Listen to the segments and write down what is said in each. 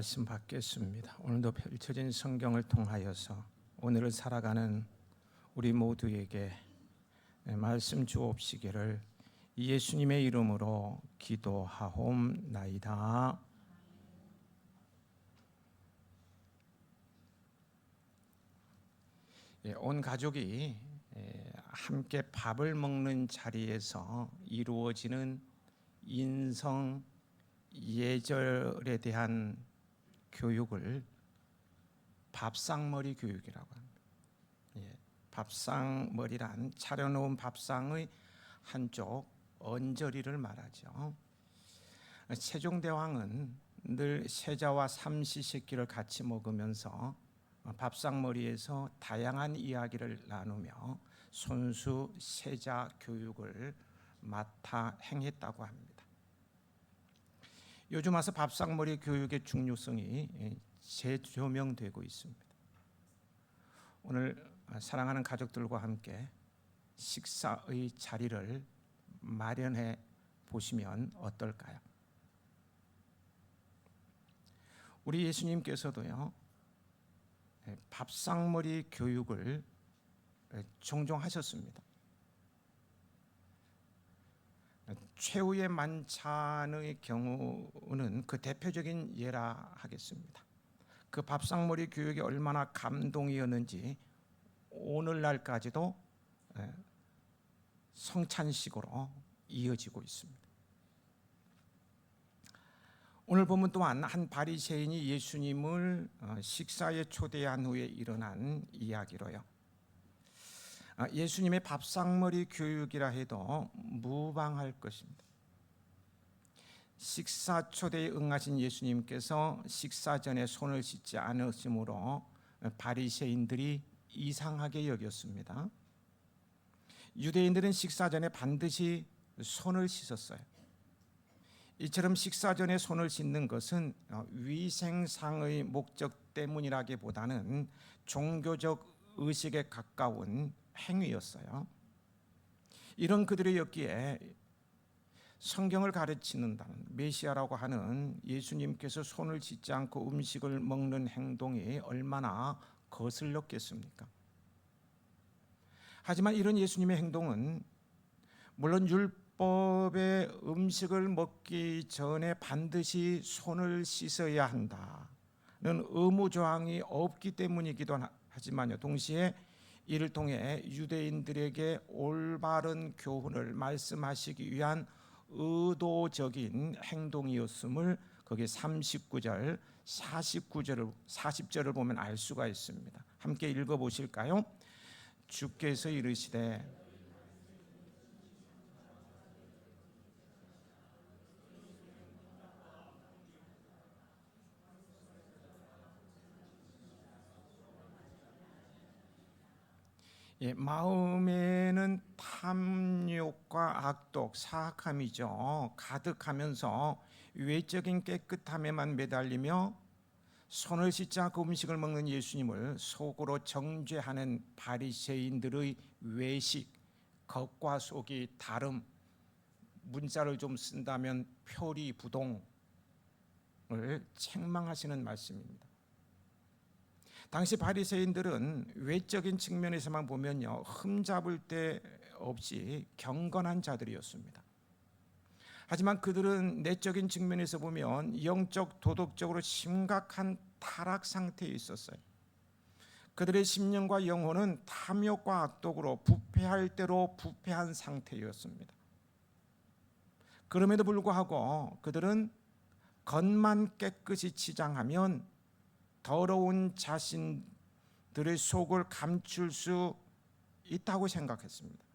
말씀 받겠습니다. 오늘도 펼쳐진 성경을 통하여서 오늘을 살아가는 우리 모두에게 말씀 주옵시기를 예수님의 이름으로 기도하옵나이다. 온 가족이 함께 밥을 먹는 자리에서 이루어지는 인성 예절에 대한 교육을 밥상머리 교육이라고 합니다. 밥상머리란 차려놓은 밥상의 한쪽 언저리를 말하죠. 세종대왕은 늘 세자와 삼시세끼를 같이 먹으면서 밥상머리에서 다양한 이야기를 나누며 손수 세자 교육을 맡아 행했다고 합니다. 요즘 와서 밥상머리 교육의 중요성이 재조명되고 있습니다. 오늘 사랑하는 가족들과 함께 식사의 자리를 마련해 보시면 어떨까요? 우리 예수님께서도요, 밥상머리 교육을 종종 하셨습니다. 최후의 만찬의 경우는 그 대표적인 예라 하겠습니다. 그 밥상머리 교육이 얼마나 감동이었는지 오늘날까지도 성찬식으로 이어지고 있습니다. 오늘 보면 또한 한 바리새인이 예수님을 식사에 초대한 후에 일어난 이야기로요. 예수님의 밥상머리 교육이라 해도 무방할 것입니다. 식사 초대에 응하신 예수님께서 식사 전에 손을 씻지 않으심으로 바리새인들이 이상하게 여겼습니다. 유대인들은 식사 전에 반드시 손을 씻었어요. 이처럼 식사 전에 손을 씻는 것은 위생상의 목적 때문이라기보다는 종교적 의식에 가까운 행위였어요. 이런 그들이었기에 성경을 가르치는다는 메시아라고 하는 예수님께서 손을 씻지 않고 음식을 먹는 행동이 얼마나 거슬렸겠습니까? 하지만 이런 예수님의 행동은 물론 율법의 음식을 먹기 전에 반드시 손을 씻어야 한다는 의무 조항이 없기 때문이기도 하지만요, 동시에 이를 통해 유대인들에게 올바른 교훈을 말씀하시기 위한 의도적인 행동이었음을 거기 39절, 40절을 보면 알 수가 있습니다. 함께 읽어보실까요? 주께서 이르시되 마음에는 탐욕과 악독, 사악함이죠. 가득하면서 외적인 깨끗함에만 매달리며 손을 씻지 않고 음식을 먹는 예수님을 속으로 정죄하는 바리새인들의 외식, 겉과 속이 다름, 문자를 좀 쓴다면 표리부동을 책망하시는 말씀입니다. 당시 바리새인들은 외적인 측면에서만 보면요, 흠잡을 데 없이 경건한 자들이었습니다. 하지만 그들은 내적인 측면에서 보면 영적, 도덕적으로 심각한 타락 상태에 있었어요. 그들의 심령과 영혼은 탐욕과 악독으로 부패할 대로 부패한 상태였습니다. 그럼에도 불구하고 그들은 겉만 깨끗이 치장하면 더러운 자신들의 속을 감출 수 있다고 생각했습니다.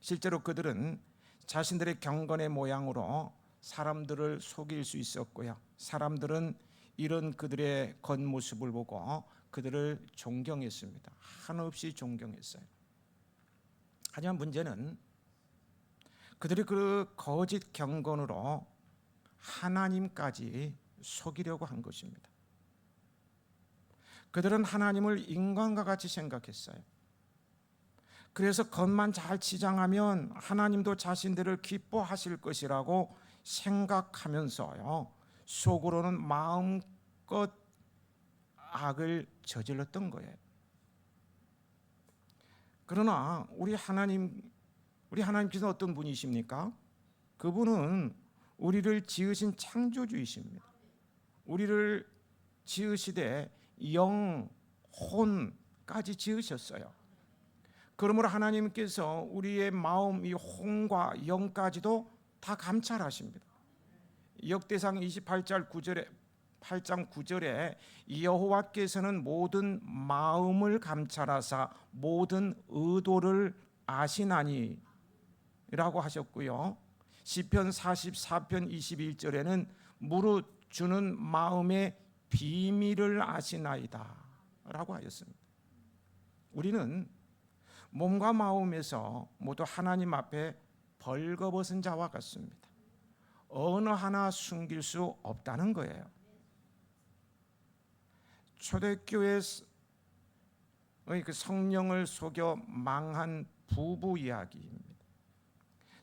실제로 그들은 자신들의 경건의 모양으로 사람들을 속일 수 있었고요. 사람들은 이런 그들의 겉모습을 보고 그들을 존경했습니다. 한없이 존경했어요. 하지만 문제는 그들이 그 거짓 경건으로 하나님까지 속이려고 한 것입니다. 그들은 하나님을 인간과 같이 생각했어요. 그래서 겉만 잘 치장하면 하나님도 자신들을 기뻐하실 것이라고 생각하면서요, 속으로는 마음 마음껏 악을 저질렀던 거예요. 그러나 우리 하나님께서 어떤 분이십니까? 그분은 우리를 지으신 창조주이십니다. 우리를 지으시되 영, 혼까지 지으셨어요. 그러므로 하나님께서 우리의 마음, 이 혼과 영까지도 다 감찰하십니다. 역대상 28장 9절에 여호와께서는 모든 마음을 감찰하사 모든 의도를 아시나니 라고 하셨고요. 시편 44편 21절에는 무릇 주는 마음의 비밀을 아시나이다 라고 하였습니다. 우리는 몸과 마음에서 모두 하나님 앞에 벌거벗은 자와 같습니다. 어느 하나 숨길 수 없다는 거예요. 초대교회의 그 성령을 속여 망한 부부 이야기입니다.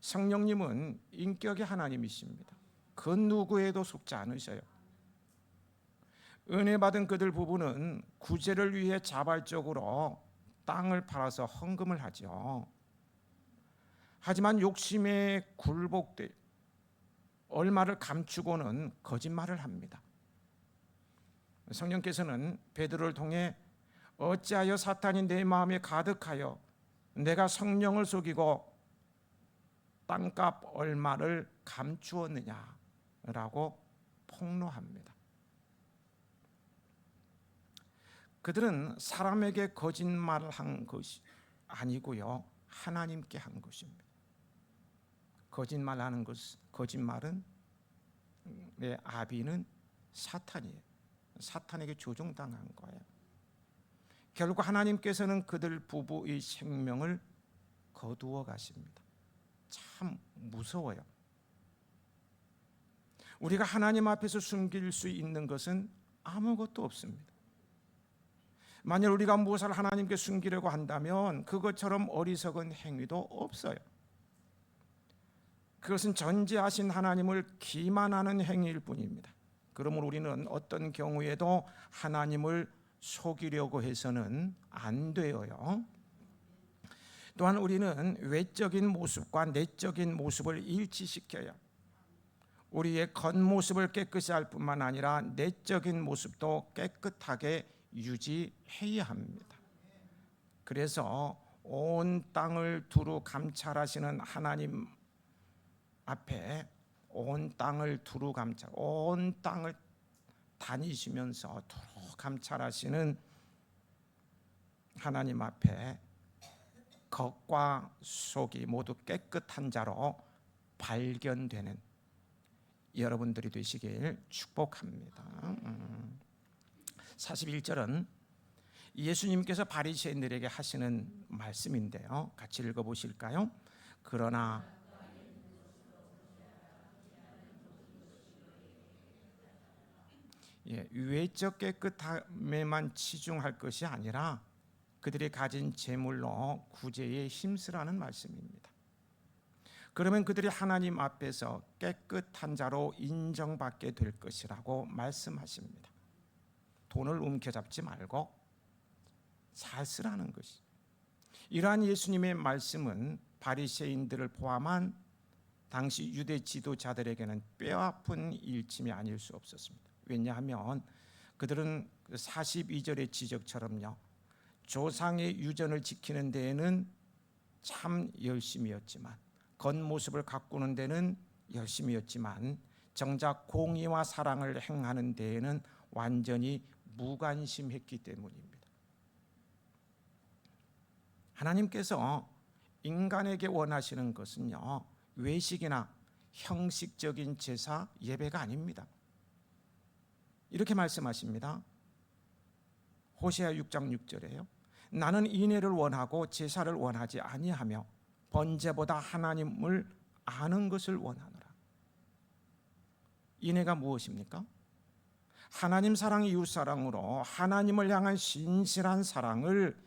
성령님은 인격의 하나님이십니다. 그 누구에도 속지 않으셔요. 은혜 받은 그들 부부는 구제를 위해 자발적으로 땅을 팔아서 헌금을 하죠. 하지만 욕심에 굴복돼 얼마를 감추고는 거짓말을 합니다. 성령께서는 베드로를 통해 어찌하여 사탄이 내 마음에 가득하여 내가 성령을 속이고 땅값 얼마를 감추었느냐라고 폭로합니다. 그들은 사람에게 거짓말을 한 것이 아니고요, 하나님께 한 것입니다. 거짓말은 내 아비는 사탄이에요. 사탄에게 조종당한 거예요. 결국 하나님께서는 그들 부부의 생명을 거두어 가십니다. 참 무서워요. 우리가 하나님 앞에서 숨길 수 있는 것은 아무것도 없습니다. 만약 우리가 무엇을 하나님께 숨기려고 한다면 그것처럼 어리석은 행위도 없어요. 그것은 전지하신 하나님을 기만하는 행위일 뿐입니다. 그러므로 우리는 어떤 경우에도 하나님을 속이려고 해서는 안 돼요. 또한 우리는 외적인 모습과 내적인 모습을 일치시켜야 우리의 겉모습을 깨끗이 할 뿐만 아니라 내적인 모습도 깨끗하게 유지해야 합니다. 그래서 온 땅을 두루 감찰하시는 하나님 앞에 온 땅을 다니시면서 두루 감찰하시는 하나님 앞에 겉과 속이 모두 깨끗한 자로 발견되는 여러분들이 되시길 축복합니다. 41절은 예수님께서 바리새인들에게 하시는 말씀인데요, 같이 읽어보실까요? 그러나 외적 깨끗함에만 치중할 것이 아니라 그들이 가진 재물로 구제에 힘쓰라는 말씀입니다. 그러면 그들이 하나님 앞에서 깨끗한 자로 인정받게 될 것이라고 말씀하십니다. 돈을 움켜잡지 말고 잘 쓰라는 것이. 이러한 예수님의 말씀은 바리새인들을 포함한 당시 유대 지도자들에게는 뼈아픈 일침이 아닐 수 없었습니다. 왜냐하면 그들은 42절의 지적처럼요, 조상의 유전을 지키는 데에는 참 열심이었지만, 겉모습을 가꾸는 데는 열심이었지만, 정작 공의와 사랑을 행하는 데에는 완전히 무관심했기 때문입니다. 하나님께서 인간에게 원하시는 것은요, 외식이나 형식적인 제사 예배가 아닙니다. 이렇게 말씀하십니다. 호세아 6장 6절에요. 나는 인애를 원하고 제사를 원하지 아니하며 번제보다 하나님을 아는 것을 원하노라. 인애가 무엇입니까? 하나님 사랑 이웃 사랑으로 하나님을 향한 신실한 사랑을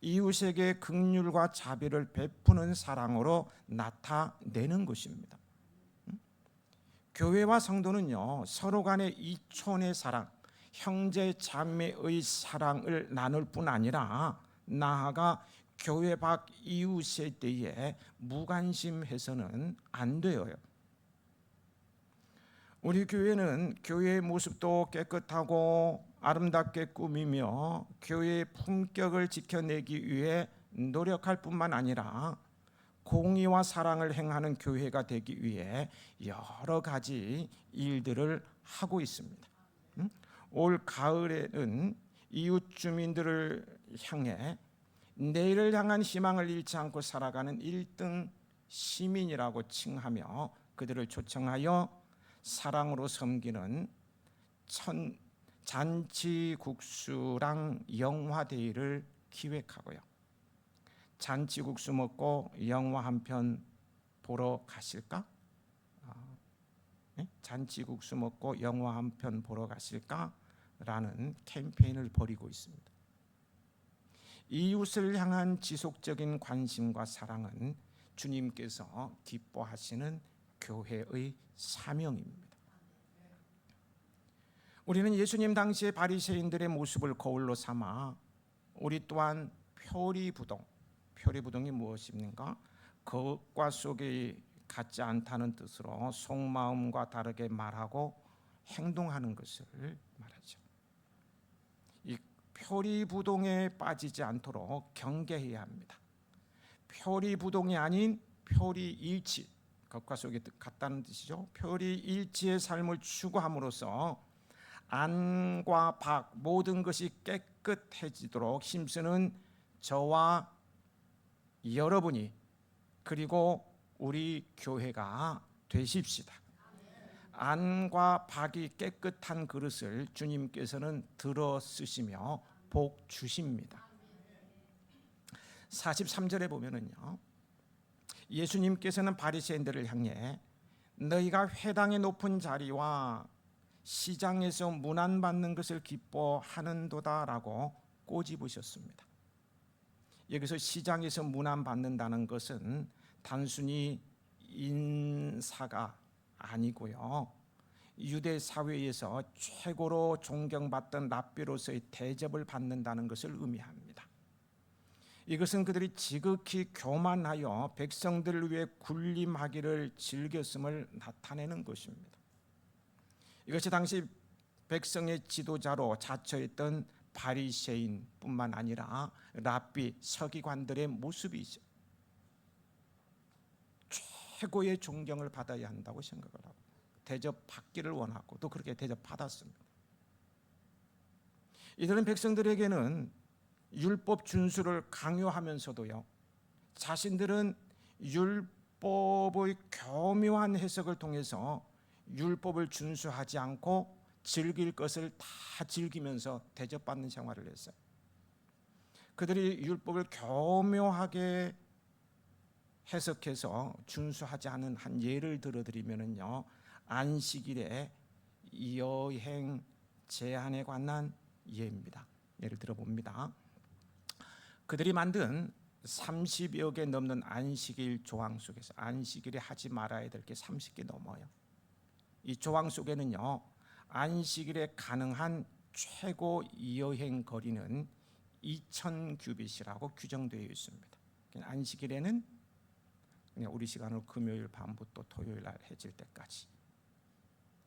이웃에게 긍휼과 자비를 베푸는 사랑으로 나타내는 것입니다. 교회와 성도는요, 서로 간의 이촌의 사랑, 형제 자매의 사랑을 나눌 뿐 아니라 나아가 교회 밖 이웃에 대해 무관심해서는 안 돼요. 우리 교회는 교회의 모습도 깨끗하고 아름답게 꾸미며 교회의 품격을 지켜내기 위해 노력할 뿐만 아니라 공의와 사랑을 행하는 교회가 되기 위해 여러 가지 일들을 하고 있습니다. 올 가을에는 이웃 주민들을 향해 내일을 향한 희망을 잃지 않고 살아가는 1등 시민이라고 칭하며 그들을 초청하여 사랑으로 섬기는 잔치국수랑 영화데이를 기획하고요. 잔치국수 먹고 영화 한 편 보러 가실까? 잔치국수 먹고 영화 한 편 보러 가실까? 라는 캠페인을 벌이고 있습니다. 이웃을 향한 지속적인 관심과 사랑은 주님께서 기뻐하시는 교회의 사명입니다. 우리는 예수님 당시의 바리새인들의 모습을 거울로 삼아 우리 또한 표리부동이 무엇입니까? 겉과 속이 같지 않다는 뜻으로 속마음과 다르게 말하고 행동하는 것을 말하죠. 이 표리부동에 빠지지 않도록 경계해야 합니다. 표리부동이 아닌 표리일치, 겉과 속이 같다는 뜻이죠. 표리일치의 삶을 추구함으로써 안과 밖 모든 것이 깨끗해지도록 힘쓰는 저와 여러분이 그리고 우리 교회가 되십시다. 안과 밖이 깨끗한 그릇을 주님께서는 들어 쓰시며 복 주십니다. 43절에 보면은요, 예수님께서는 바리새인들을 향해 너희가 회당의 높은 자리와 시장에서 문안받는 것을 기뻐하는도다라고 꼬집으셨습니다. 여기서 시장에서 문안받는다는 것은 단순히 인사가 아니고요, 유대 사회에서 최고로 존경받던 랍비로서의 대접을 받는다는 것을 의미합니다. 이것은 그들이 지극히 교만하여 백성들을 위해 군림하기를 즐겼음을 나타내는 것입니다. 이것이 당시 백성의 지도자로 자처했던 바리새인뿐만 아니라 랍비 서기관들의 모습이죠. 최고의 존경을 받아야 한다고 생각을 하고 대접받기를 원하고 또 그렇게 대접받았습니다. 이들은 백성들에게는 율법 준수를 강요하면서도요, 자신들은 율법의 교묘한 해석을 통해서 율법을 준수하지 않고 즐길 것을 다 즐기면서 대접받는 생활을 했어요. 그들이 율법을 교묘하게 해석해서 준수하지 않은 한 예를 들어드리면요, 안식일에 여행 제한에 관한 예입니다. 예를 들어봅니다. 그들이 만든 30여 개 넘는 안식일 조항 속에서 안식일에 하지 말아야 될 게 30개 넘어요. 이 조항 속에는요, 안식일에 가능한 최고 여행 거리는 2000규빗이라고 규정되어 있습니다. 안식일에는 그냥 우리 시간으로 금요일 밤부터 토요일 날 해질 때까지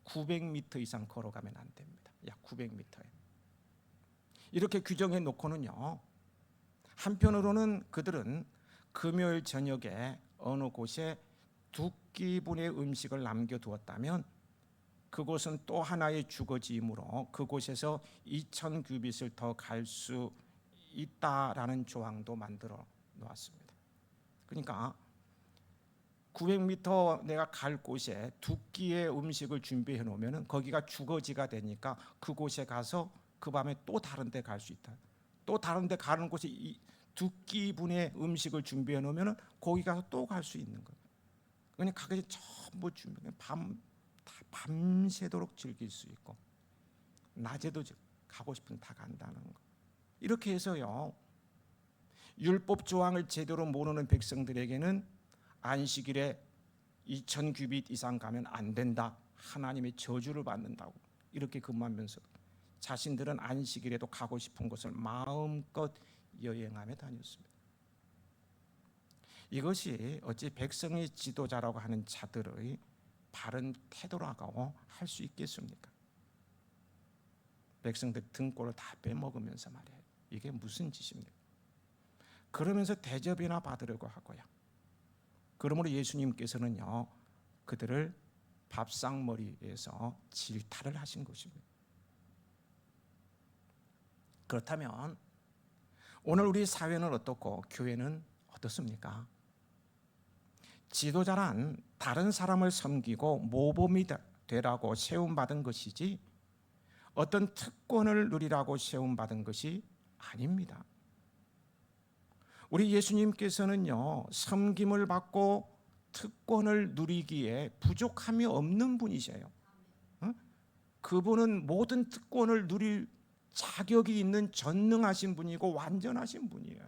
900m 이상 걸어가면 안 됩니다. 약 900m에 이렇게 규정해 놓고는요, 한편으로는 그들은 금요일 저녁에 어느 곳에 2끼분의 음식을 남겨두었다면 그곳은 또 하나의 주거지이므로 그곳에서 2000규빗을 더 갈 수 있다라는 조항도 만들어 놓았습니다. 그러니까 900m 내가 갈 곳에 2끼의 음식을 준비해 놓으면 거기가 주거지가 되니까 그곳에 가서 그 밤에 또 다른 데 갈 수 있다. 또 다른 데 가는 곳에 2끼분의 음식을 준비해 놓으면 거기 가서 또 갈 수 있는 거예요. 그러니까 가기 전부 준비해 밤새도록 즐길 수 있고 낮에도 가고 싶은 다 간다는 거. 이렇게 해서요, 율법 조항을 제대로 모르는 백성들에게는 안식일에 2000규빗 이상 가면 안 된다, 하나님의 저주를 받는다고 이렇게 근무하면서 자신들은 안식일에도 가고 싶은 곳을 마음껏 여행하며 다녔습니다. 이것이 어찌 백성의 지도자라고 하는 자들의 바른 태도라고 할 수 있겠습니까? 백성들 등골을 다 빼먹으면서 말이에요. 이게 무슨 짓입니까? 그러면서 대접이나 받으려고 하고요. 그러므로 예수님께서는요, 그들을 밥상머리에서 질타를 하신 것입니다. 그렇다면 오늘 우리 사회는 어떻고 교회는 어떻습니까? 지도자란 다른 사람을 섬기고 모범이 되라고 세움받은 것이지 어떤 특권을 누리라고 세움받은 것이 아닙니다. 우리 예수님께서는요, 섬김을 받고 특권을 누리기에 부족함이 없는 분이세요. 그분은 모든 특권을 누릴 자격이 있는 전능하신 분이고 완전하신 분이에요.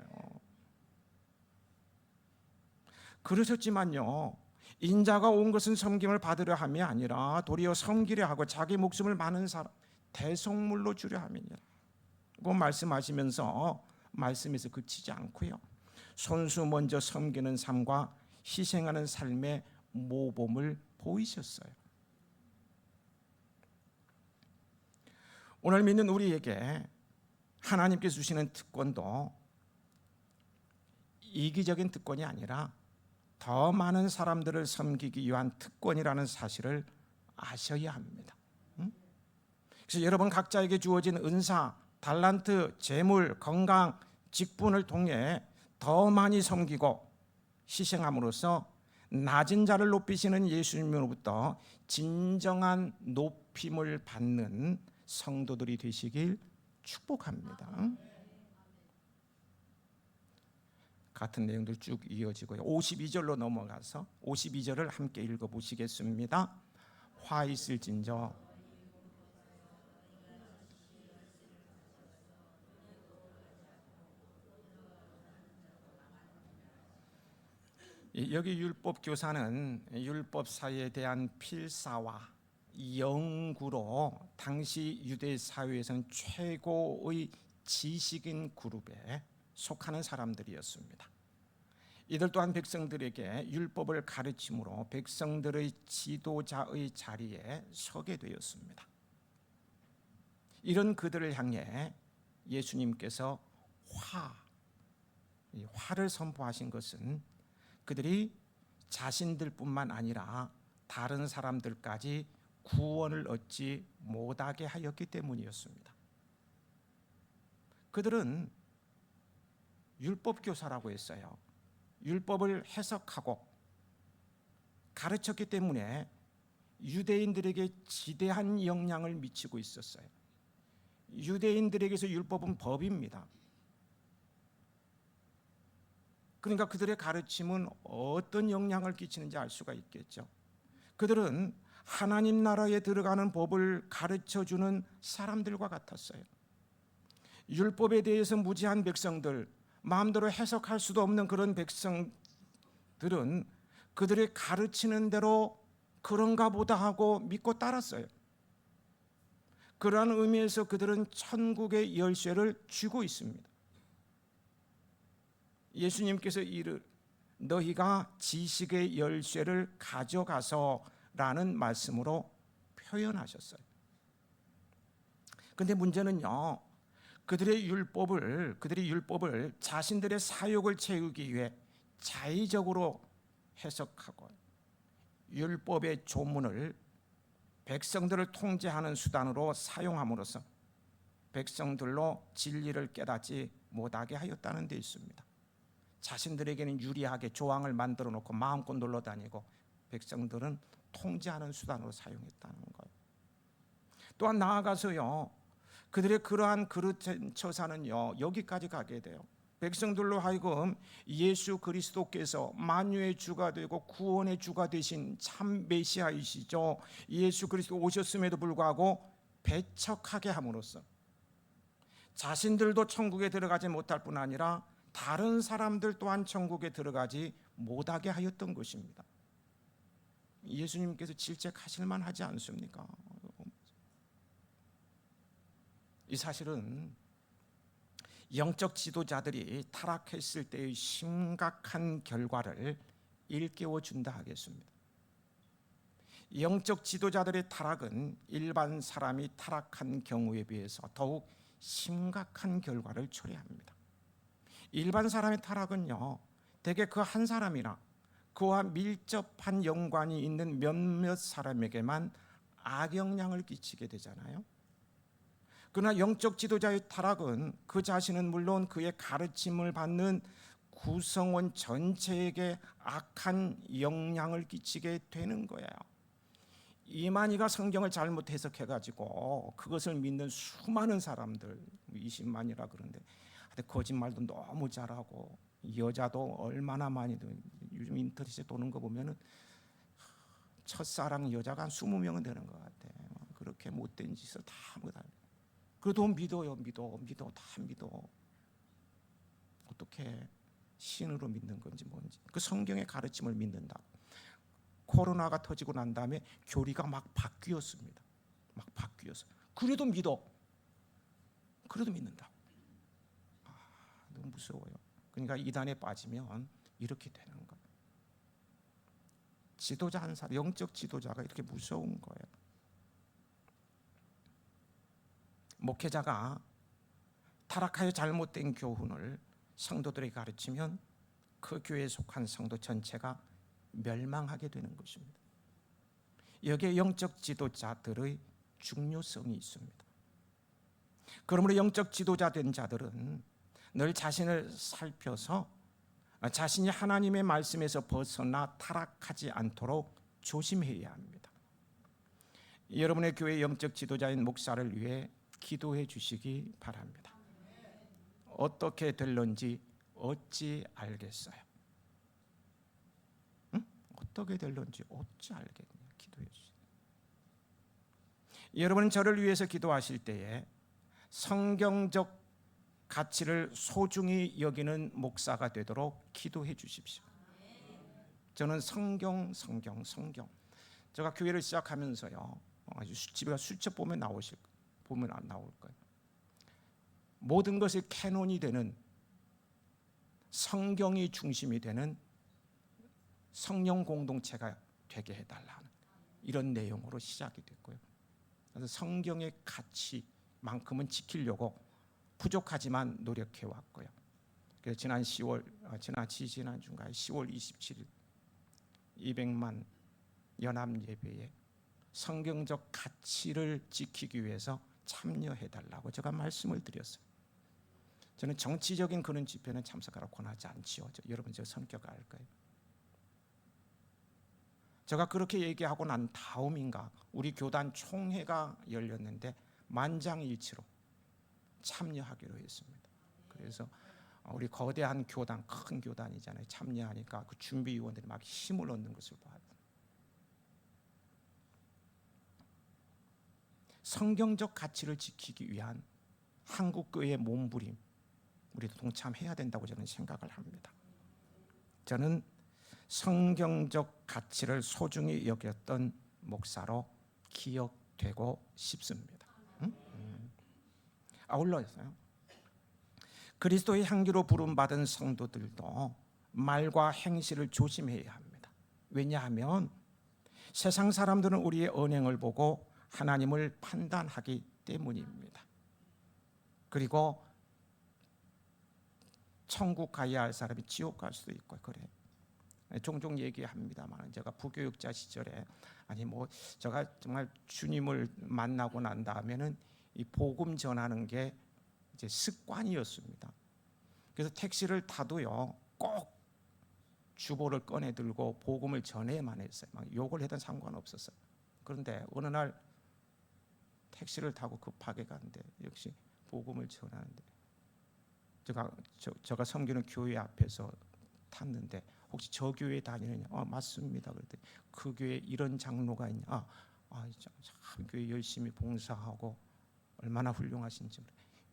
그러셨지만요, 인자가 온 것은 섬김을 받으려 함이 아니라 도리어 섬기려 하고 자기 목숨을 많은 사람 대속물로 주려 함이니라. 그 말씀하시면서 말씀에서 그치지 않고요, 손수 먼저 섬기는 삶과 희생하는 삶의 모범을 보이셨어요. 오늘 믿는 우리에게 하나님께서 주시는 특권도 이기적인 특권이 아니라 더 많은 사람들을 섬기기 위한 특권이라는 사실을 아셔야 합니다. 그래서 여러분 각자에게 주어진 은사, 달란트, 재물, 건강, 직분을 통해 더 많이 섬기고 희생함으로써 낮은 자를 높이시는 예수님으로부터 진정한 높임을 받는 성도들이 되시길 축복합니다. 같은 내용들 쭉 이어지고요. 52절로 넘어가서 52절을 함께 읽어보시겠습니다. 화 있을진저 여기 율법교사는 율법사에 대한 필사와 연구로 당시 유대 사회에서는 최고의 지식인 그룹에 속하는 사람들이었습니다. 이들 또한 백성들에게 율법을 가르침으로 백성들의 지도자의 자리에 서게 되었습니다. 이런 그들을 향해 예수님께서 화를 선포하신 것은 그들이 자신들뿐만 아니라 다른 사람들까지 구원을 얻지 못하게 하였기 때문이었습니다. 그들은 율법교사라고 했어요. 율법을 해석하고 가르쳤기 때문에 유대인들에게 지대한 영향을 미치고 있었어요. 유대인들에게서 율법은 법입니다. 그러니까 그들의 가르침은 어떤 영향을 끼치는지 알 수가 있겠죠. 그들은 하나님 나라에 들어가는 법을 가르쳐주는 사람들과 같았어요. 율법에 대해서 무지한 백성들, 마음대로 해석할 수도 없는 그런 백성들은 그들의 가르치는 대로 그런가 보다 하고 믿고 따랐어요. 그러한 의미에서 그들은 천국의 열쇠를 쥐고 있습니다. 예수님께서 너희가 지식의 열쇠를 가져가서 라는 말씀으로 표현하셨어요. 그런데 문제는요, 그들이 율법을 자신들의 사욕을 채우기 위해 자의적으로 해석하고 율법의 조문을 백성들을 통제하는 수단으로 사용함으로써 백성들로 진리를 깨닫지 못하게 하였다는 데 있습니다. 자신들에게는 유리하게 조항을 만들어 놓고 마음껏 놀러 다니고 백성들은 통제하는 수단으로 사용했다는 거예요. 또한 나아가서요, 그들의 그러한 그릇된 처사는요, 여기까지 가게 돼요. 백성들로 하여금 예수 그리스도께서 만유의 주가 되고 구원의 주가 되신 참 메시아이시죠, 예수 그리스도 오셨음에도 불구하고 배척하게 함으로써 자신들도 천국에 들어가지 못할 뿐 아니라 다른 사람들 또한 천국에 들어가지 못하게 하였던 것입니다. 예수님께서 질책하실 만하지 않습니까? 이 사실은 영적 지도자들이 타락했을 때의 심각한 결과를 일깨워 준다 하겠습니다. 영적 지도자들의 타락은 일반 사람이 타락한 경우에 비해서 더욱 심각한 결과를 초래합니다. 일반 사람의 타락은요, 대개 그 한 사람이나 그와 밀접한 연관이 있는 몇몇 사람에게만 악영향을 끼치게 되잖아요. 그러나 영적 지도자의 타락은 그 자신은 물론 그의 가르침을 받는 구성원 전체에게 악한 영향을 끼치게 되는 거예요. 이만희가 성경을 잘못 해석해가지고 그것을 믿는 수많은 사람들, 20만이라 그러는데 거짓말도 너무 잘하고 여자도 얼마나 많이, 요즘 인터넷에 도는 거 보면은 첫사랑 여자가 한 20명은 되는 것 같아. 그렇게 못된 짓을 다 하고 다녀. 그래도 믿어요. 다 믿어. 어떻게 신으로 믿는 건지 뭔지, 그 성경의 가르침을 믿는다고. 코로나가 터지고 난 다음에 교리가 막 바뀌었습니다. 막 바뀌었어. 그래도 믿는다. 너무 무서워요. 그러니까 이단에 빠지면 이렇게 되는 거예요. 지도자 한 사람, 영적 지도자가 이렇게 무서운 거예요. 목회자가 타락하여 잘못된 교훈을 성도들에게 가르치면 그 교회에 속한 성도 전체가 멸망하게 되는 것입니다. 여기에 영적 지도자들의 중요성이 있습니다. 그러므로 영적 지도자 된 자들은 늘 자신을 살펴서 자신이 하나님의 말씀에서 벗어나 타락하지 않도록 조심해야 합니다. 여러분의 교회 영적 지도자인 목사를 위해 기도해 주시기 바랍니다. 어떻게 될런지 어찌 알겠어요? 응? 어떻게 될런지 어찌 알겠냐? 기도해 주세요. 여러분은 저를 위해서 기도하실 때에 성경적 가치를 소중히 여기는 목사가 되도록 기도해 주십시오. 저는 성경. 제가 교회를 시작하면서요, 집에 수첩 보면 안 나올 거예요. 모든 것이 캐논이 되는, 성경이 중심이 되는 성령 공동체가 되게 해달라는 이런 내용으로 시작이 됐고요. 그래서 성경의 가치만큼은 지키려고 부족하지만 노력해 왔고요. 그래서 지난 주인가요? 10월 27일 200만 연합 예배에 성경적 가치를 지키기 위해서 참여해 달라고 제가 말씀을 드렸어요. 저는 정치적인 그런 집회는 참석하라고 권하지 않지요. 여러분 저 성격 알 거예요. 제가 그렇게 얘기하고 난 다음인가 우리 교단 총회가 열렸는데 만장일치로 참여하기로 했습니다. 그래서 우리 거대한 교단, 큰 교단이잖아요. 참여하니까 그 준비위원들이 막 힘을 얻는 것을 봐요. 성경적 가치를 지키기 위한 한국교회의 몸부림, 우리도 동참해야 된다고 저는 생각을 합니다. 저는 성경적 가치를 소중히 여겼던 목사로 기억되고 싶습니다. 아울러서요, 그리스도의 향기로 부름받은 성도들도 말과 행실을 조심해야 합니다. 왜냐하면 세상 사람들은 우리의 언행을 보고 하나님을 판단하기 때문입니다. 그리고 천국 가야 할 사람이 지옥 갈 수도 있고 그래. 종종 얘기합니다만 제가 부교육자 시절에 제가 정말 주님을 만나고 난 다음에는 이 복음 전하는 게 이제 습관이었습니다. 그래서 택시를 타도요 꼭 주보를 꺼내 들고 복음을 전해야만 했어요. 막 욕을 해도 상관없었어요. 그런데 어느 날 택시를 타고 급하게 가는데 역시 복음을 전하는데 제가 섬기는 교회 앞에서 탔는데 혹시 저 교회 다니느냐? 맞습니다. 그랬더니 그 교회에 이런 장로가 있냐? 참 교회 열심히 봉사하고 얼마나 훌륭하신지.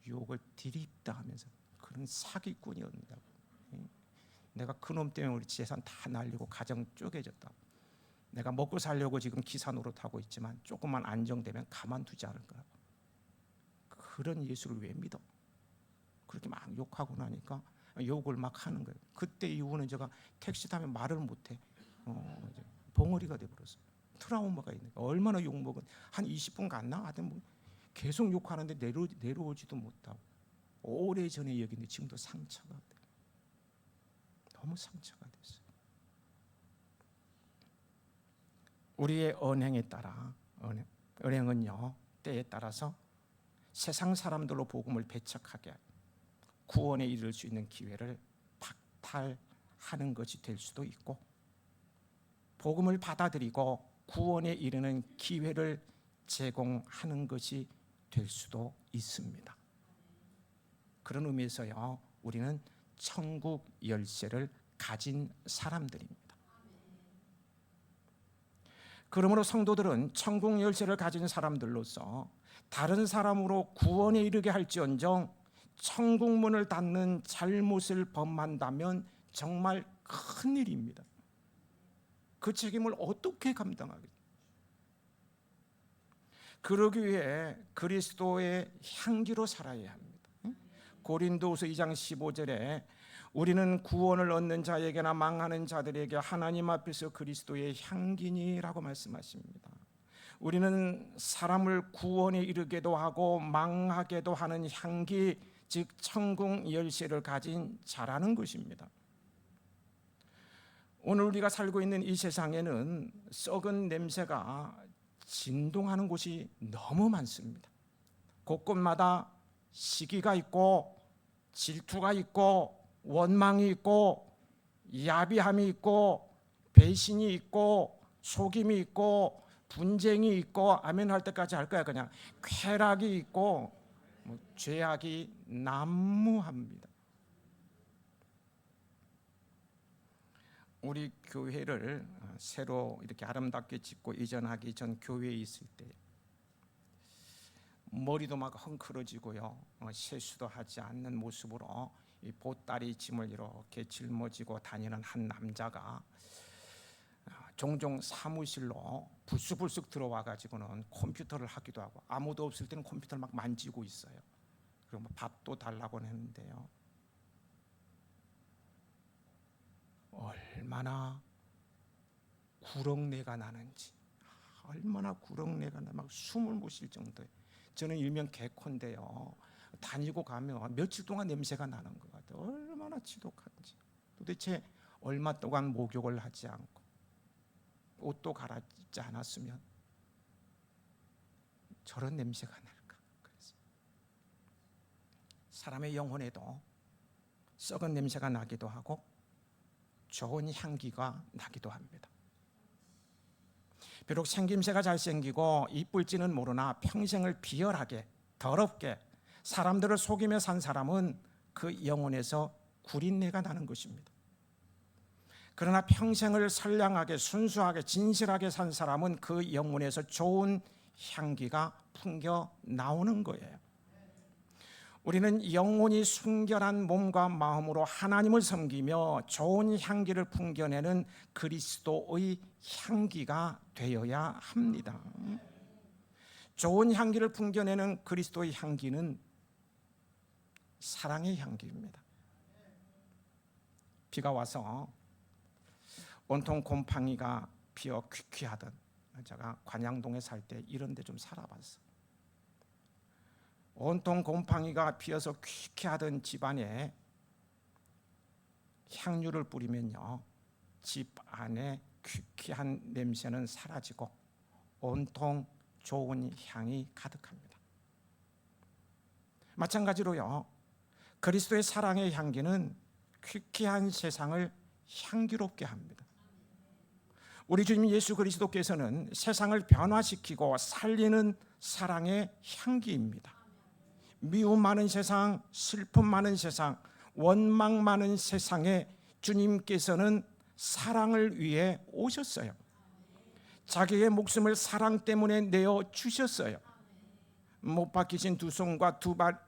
욕을 디립다 하면서 그런 사기꾼이었다. 내가 그놈 때문에 우리 재산 다 날리고 가정 쪼개졌다. 내가 먹고 살려고 지금 기사 노릇하고 있지만 조금만 안정되면 가만두지 않을 거라고. 그런 예수를 왜 믿어? 그렇게 막 욕하고 나니까 욕을 막 하는 거예요. 그때 이후는 제가 택시 타면 말을 못해. 이제 벙어리가 돼버렸어요. 트라우마가 있는 거예요. 얼마나 욕먹은 한 20분 갔나? 하여튼 뭐 계속 욕하는데 내려오지도 못하고 오래전에 여기는데 지금도 상처가 돼요. 너무 상처가 됐어요. 우리의 언행에 따라 언행은요 때에 따라서 세상 사람들로 복음을 배척하게 구원에 이를 수 있는 기회를 박탈하는 것이 될 수도 있고 복음을 받아들이고 구원에 이르는 기회를 제공하는 것이 될 수도 있습니다. 그런 의미에서요 우리는 천국 열쇠를 가진 사람들입니다. 그러므로 성도들은 천국 열쇠를 가진 사람들로서 다른 사람으로 구원에 이르게 할지언정 천국 문을 닫는 잘못을 범한다면 정말 큰 일입니다. 그 책임을 어떻게 감당하겠어요? 그러기 위해 그리스도의 향기로 살아야 합니다. 고린도후서 2장 15절에 우리는 구원을 얻는 자에게나 망하는 자들에게 하나님 앞에서 그리스도의 향기니라고 말씀하십니다. 우리는 사람을 구원에 이르게도 하고 망하게도 하는 향기, 즉 천국 열쇠를 가진 자라는 것입니다. 오늘 우리가 살고 있는 이 세상에는 썩은 냄새가 진동하는 곳이 너무 많습니다. 곳곳마다 시기가 있고 질투가 있고 원망이 있고 야비함이 있고 배신이 있고 속임이 있고 분쟁이 있고 아멘 할 때까지 할 거야. 그냥 쾌락이 있고 죄악이 난무합니다. 우리 교회를 새로 이렇게 아름답게 짓고 이전하기 전 교회에 있을 때 머리도 막 헝클어지고요, 세수도 하지 않는 모습으로 이 보따리 짐을 이렇게 짊어지고 다니는 한 남자가 종종 사무실로 불쑥불쑥 들어와 가지고는 컴퓨터를 하기도 하고 아무도 없을 때는 컴퓨터를 막 만지고 있어요. 그리고 밥도 달라고 했는데요, 얼마나 구렁내가 나는지, 얼마나 구렁내가 나 막 숨을 못 쉴 정도예요. 저는 일명 개콘데요, 다니고 가면 며칠 동안 냄새가 나는 것 같아요. 얼마나 지독한지. 도대체 얼마 동안 목욕을 하지 않고 옷도 갈아입지 않았으면 저런 냄새가 날까. 그래서 사람의 영혼에도 썩은 냄새가 나기도 하고 좋은 향기가 나기도 합니다. 비록 생김새가 잘생기고 이쁠지는 모르나 평생을 비열하게 더럽게 사람들을 속이며 산 사람은 그 영혼에서 구린내가 나는 것입니다. 그러나 평생을 선량하게 순수하게 진실하게 산 사람은 그 영혼에서 좋은 향기가 풍겨 나오는 거예요. 우리는 영혼이 순결한 몸과 마음으로 하나님을 섬기며 좋은 향기를 풍겨내는 그리스도의 향기가 되어야 합니다. 좋은 향기를 풍겨내는 그리스도의 향기는 사랑의 향기입니다. 비가 와서 온통 곰팡이가 피어 퀴퀴하던, 제가 관양동에 살 때 이런 데 좀 살아봤어. 온통 곰팡이가 피어서 퀴퀴하던 집안에 향유를 뿌리면요, 집 안에 퀴퀴한 냄새는 사라지고 온통 좋은 향이 가득합니다. 마찬가지로요, 그리스도의 사랑의 향기는 퀴퀴한 세상을 향기롭게 합니다. 우리 주님 예수 그리스도께서는 세상을 변화시키고 살리는 사랑의 향기입니다. 미움 많은 세상, 슬픔 많은 세상, 원망 많은 세상에 주님께서는 사랑을 위해 오셨어요. 자기의 목숨을 사랑 때문에 내어주셨어요. 못 박히신 두 손과 두 발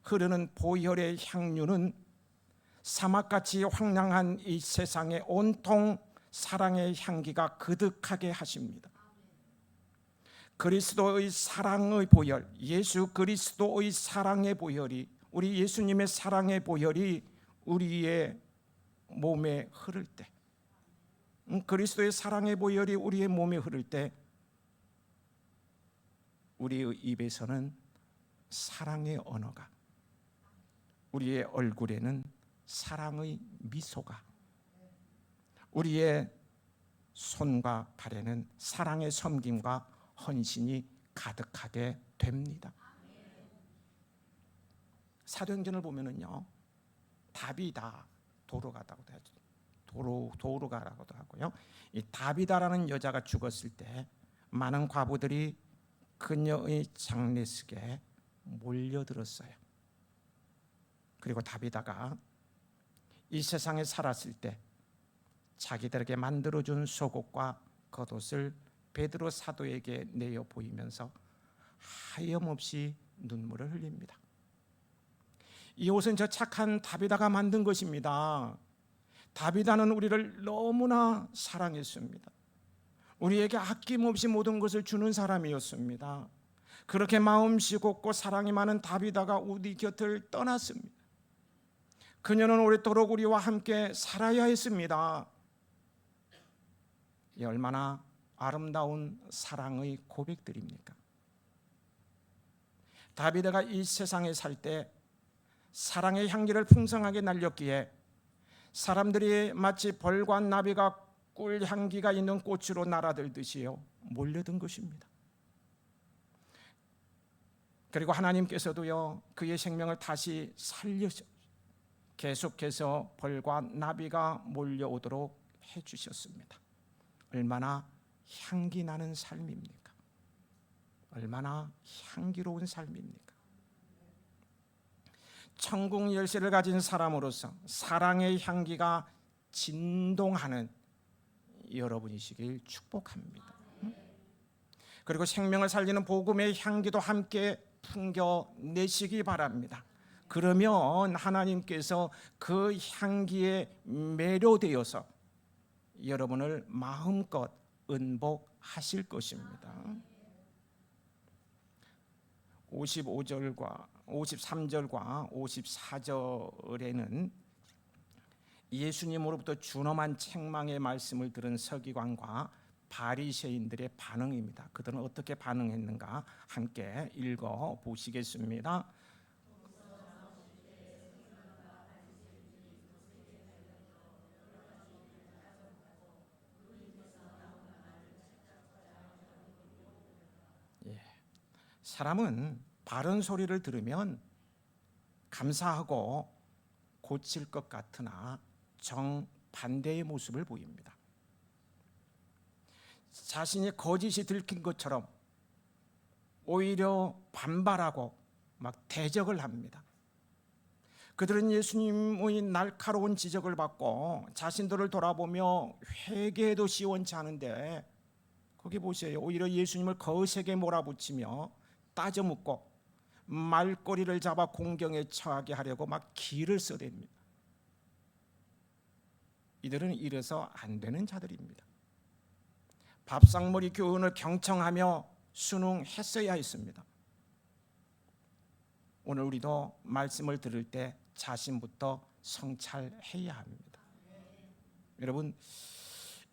흐르는 보혈의 향유는 사막같이 황량한 이 세상에 온통 사랑의 향기가 그득하게 하십니다. 그리스도의 사랑의 보혈, 예수 그리스도의 사랑의 보혈이, 우리 예수님의 사랑의 보혈이 우리의 몸에 흐를 때, 그리스도의 사랑의 보혈이 우리의 몸에 흐를 때 우리의 입에서는 사랑의 언어가, 우리의 얼굴에는 사랑의 미소가, 우리의 손과 발에는 사랑의 섬김과 헌신이 가득하게 됩니다. 사도행전을 보면은요, 다비다 도로가라고도 하죠. 도로가라고도 하고요. 이 다비다라는 여자가 죽었을 때 많은 과부들이 그녀의 장례식에 몰려들었어요. 그리고 다비다가 이 세상에 살았을 때 자기들에게 만들어준 속옷과 겉옷을 베드로 사도에게 내어 보이면서 하염없이 눈물을 흘립니다. 이 옷은 저 착한 다비다가 만든 것입니다. 다비다는 우리를 너무나 사랑했습니다. 우리에게 아낌없이 모든 것을 주는 사람이었습니다. 그렇게 마음씨 곱고 사랑이 많은 다비다가 우리 곁을 떠났습니다. 그녀는 오랫도록 우리와 함께 살아야 했습니다. 이 얼마나 아름다운 사랑의 고백들입니까? 다비드가 이 세상에 살 때 사랑의 향기를 풍성하게 날렸기에 사람들이 마치 벌과 나비가 꿀 향기가 있는 꽃으로 날아들듯이요 몰려든 것입니다. 그리고 하나님께서도요 그의 생명을 다시 살려서 계속해서 벌과 나비가 몰려오도록 해주셨습니다. 얼마나 향기 나는 삶입니까? 얼마나 향기로운 삶입니까? 천국 열쇠를 가진 사람으로서 사랑의 향기가 진동하는 여러분이시길 축복합니다. 그리고 생명을 살리는 복음의 향기도 함께 풍겨내시기 바랍니다. 그러면 하나님께서 그 향기에 매료되어서 여러분을 마음껏 은복하실 것입니다. 55절과 53절과 54절에는 예수님으로부터 준엄한 책망의 말씀을 들은 서기관과 바리새인들의 반응입니다. 그들은 어떻게 반응했는가 함께 읽어 보시겠습니다. 사람은 바른 소리를 들으면 감사하고 고칠 것 같으나 정반대의 모습을 보입니다. 자신이 거짓이 들킨 것처럼 오히려 반발하고 막 대적을 합니다. 그들은 예수님의 날카로운 지적을 받고 자신들을 돌아보며 회개해도 시원치 않은데 거기 보세요. 오히려 예수님을 거세게 몰아붙이며 따져 묻고 말꼬리를 잡아 공경에 처하게 하려고 막 기를 써댑니다. 이들은 이래서 안 되는 자들입니다. 밥상머리 교훈을 경청하며 순응했어야 했습니다. 오늘 우리도 말씀을 들을 때 자신부터 성찰해야 합니다. 여러분,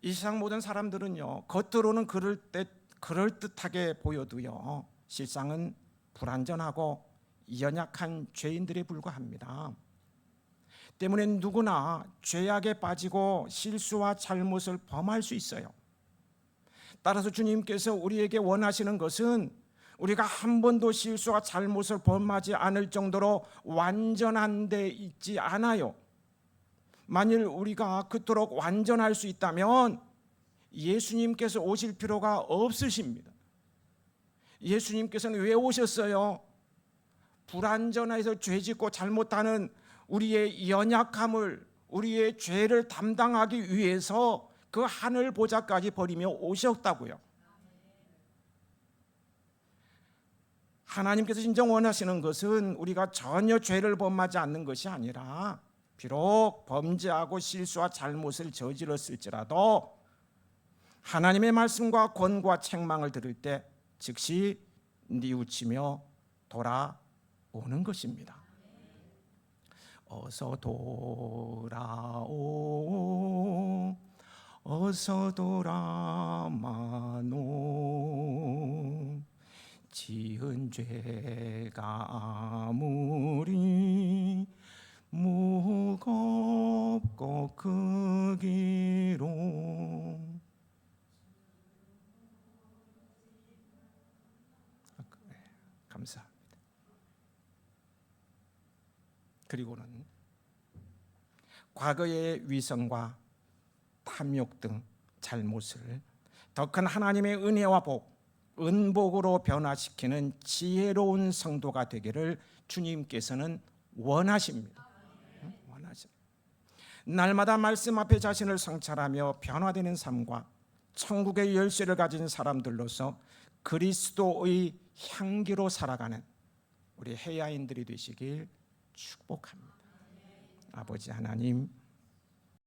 이 세상 모든 사람들은요 겉으로는 그럴듯하게 보여도요 실상은 불완전하고 연약한 죄인들에 불과합니다. 때문에 누구나 죄악에 빠지고 실수와 잘못을 범할 수 있어요. 따라서 주님께서 우리에게 원하시는 것은 우리가 한 번도 실수와 잘못을 범하지 않을 정도로 완전한 데 있지 않아요. 만일 우리가 그토록 완전할 수 있다면 예수님께서 오실 필요가 없으십니다. 예수님께서는 왜 오셨어요? 불완전해서 죄짓고 잘못하는 우리의 연약함을, 우리의 죄를 담당하기 위해서 그 하늘 보좌까지 버리며 오셨다고요. 하나님께서 진정 원하시는 것은 우리가 전혀 죄를 범하지 않는 것이 아니라 비록 범죄하고 실수와 잘못을 저질렀을지라도 하나님의 말씀과 권고와 책망을 들을 때 즉시 뉘우치며 돌아오는 것입니다. 어서 돌아오, 어서 돌아마노. 지은 죄가 아무리 무겁고 크기로. 감사합니다. 그리고는 과거의 위선과 탐욕 등 잘못을 더 큰 하나님의 은혜와 은복으로 변화시키는 지혜로운 성도가 되기를 주님께서는 원하십니다. 날마다 말씀 앞에 자신을 성찰하며 변화되는 삶과 천국의 열쇠를 가진 사람들로서 그리스도의 향기로 살아가는 우리 해야인들이 되시길 축복합니다. 아버지 하나님,